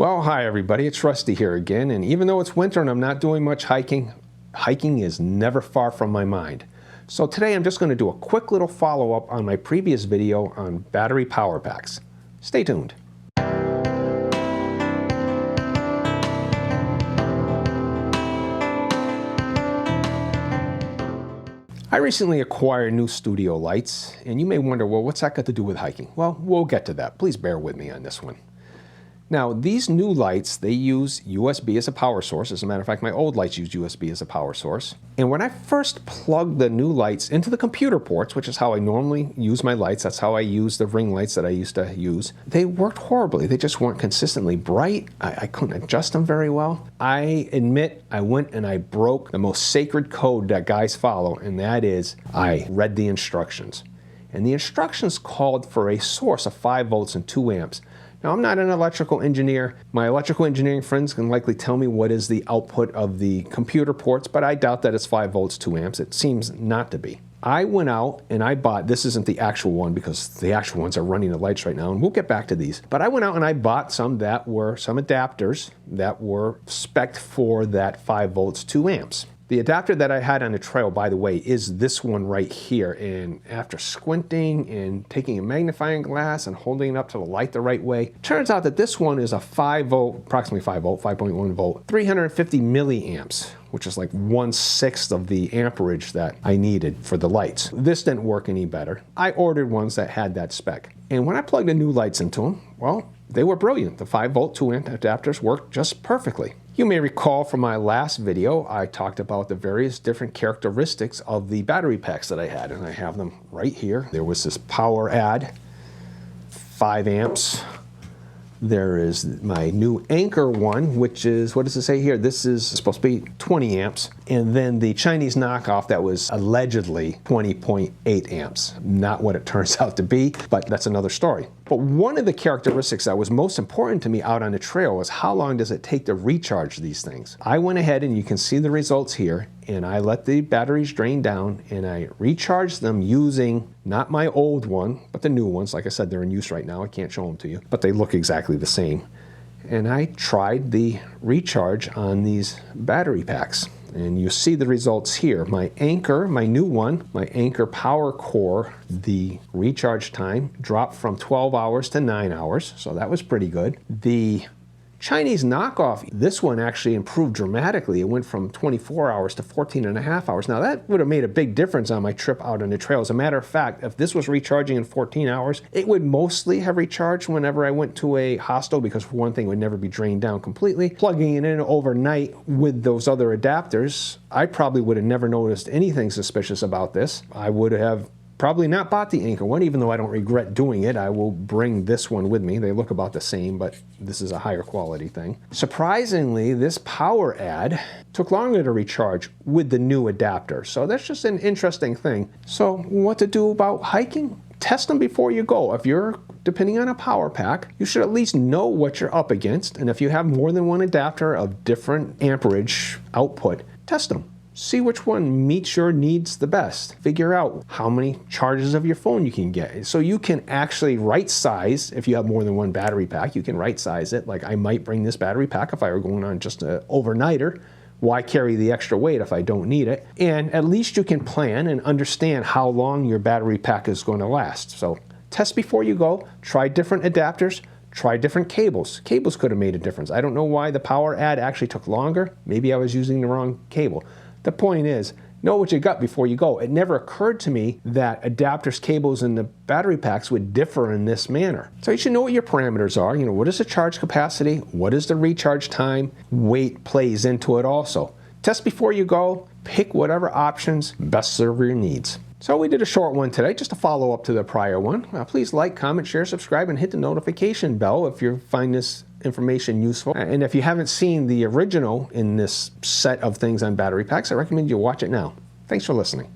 Well, hi everybody, it's Rusty here again, and even though it's winter and I'm not doing much hiking, hiking is never far from my mind. So today I'm just going to do a quick little follow-up on my previous video on battery power packs. Stay tuned. I recently acquired new studio lights, and you may wonder, well, what's that got to do with hiking? Well, we'll get to that. Please bear with me on this one. Now, these new lights, they use USB as a power source. As a matter of fact, my old lights use USB as a power source. And when I first plugged the new lights into the computer ports, which is how I normally use my lights, that's how I use the ring lights that I used to use, they worked horribly. They just weren't consistently bright. I couldn't adjust them very well. I admit I went and I broke the most sacred code that guys follow, and that is I read the instructions. And the instructions called for a source of 5 volts and 2 amps. Now, I'm not an electrical engineer. My electrical engineering friends can likely tell me what is the output of the computer ports, but I doubt that it's 5 volts, 2 amps. It seems not to be. I went out and I bought, this isn't the actual one because the actual ones are running the lights right now, and we'll get back to these. But I went out and I bought some adapters that were spec'd for that 5 volts, 2 amps. The adapter that I had on the trail, by the way, is this one right here. And after squinting and taking a magnifying glass and holding it up to the light the right way, turns out that this one is a 5 volt, approximately 5 volt, 5.1 volt, 350 milliamps, which is like 1/6 of the amperage that I needed for the lights. This didn't work any better. I ordered ones that had that spec. And when I plugged the new lights into them, well, they were brilliant. The 5 volt, 2 amp adapters worked just perfectly. You may recall from my last video, I talked about the various different characteristics of the battery packs that I had, and I have them right here. There was this power add, 5 amps. There is my new Anchor one, which is, what does it say here? This is supposed to be 20 amps. And then the Chinese knockoff that was allegedly 20.8 amps. Not what it turns out to be, but that's another story. But one of the characteristics that was most important to me out on the trail was how long does it take to recharge these things? I went ahead, and you can see the results here, and I let the batteries drain down and I recharged them using not my old one, but the new ones. Like I said, they're in use right now. I can't show them to you, but they look exactly the same. And I tried the recharge on these battery packs, and you see the results here. My Anchor, my new one, my Anchor Power Core, the recharge time dropped from 12 hours to 9 hours, so that was pretty good. The Chinese knockoff, this one actually improved dramatically. It went from 24 hours to 14.5 hours. Now that would have made a big difference on my trip out on the trail. As a matter of fact, if this was recharging in 14 hours, it would mostly have recharged whenever I went to a hostel, because for one thing, it would never be drained down completely. Plugging it in overnight with those other adapters, I probably would have never noticed anything suspicious about this. I would have probably not bought the Anchor one, even though I don't regret doing it. I will bring this one with me. They look about the same, but this is a higher quality thing. Surprisingly, this power add took longer to recharge with the new adapter. So that's just an interesting thing. So what to do about hiking? Test them before you go. If you're depending on a power pack, you should at least know what you're up against. And if you have more than one adapter of different amperage output, test them. See which one meets your needs the best. Figure out how many charges of your phone you can get. So you can actually right size, if you have more than one battery pack, you can right size it. Like I might bring this battery pack if I were going on just an overnighter. Why carry the extra weight if I don't need it? And at least you can plan and understand how long your battery pack is going to last. So test before you go, try different adapters, try different cables. Cables could have made a difference. I don't know why the power add actually took longer. Maybe I was using the wrong cable. The point is, know what you got before you go. It never occurred to me that adapters, cables, and the battery packs would differ in this manner. So you should know what your parameters are. You know, what is the charge capacity? What is the recharge time? Weight plays into it also. Test before you go. Pick whatever options best serve your needs. So we did a short one today, just a follow-up to the prior one. Please like, comment, share, subscribe, and hit the notification bell if you find this information useful. And if you haven't seen the original in this set of things on battery packs, I recommend you watch it now. Thanks for listening.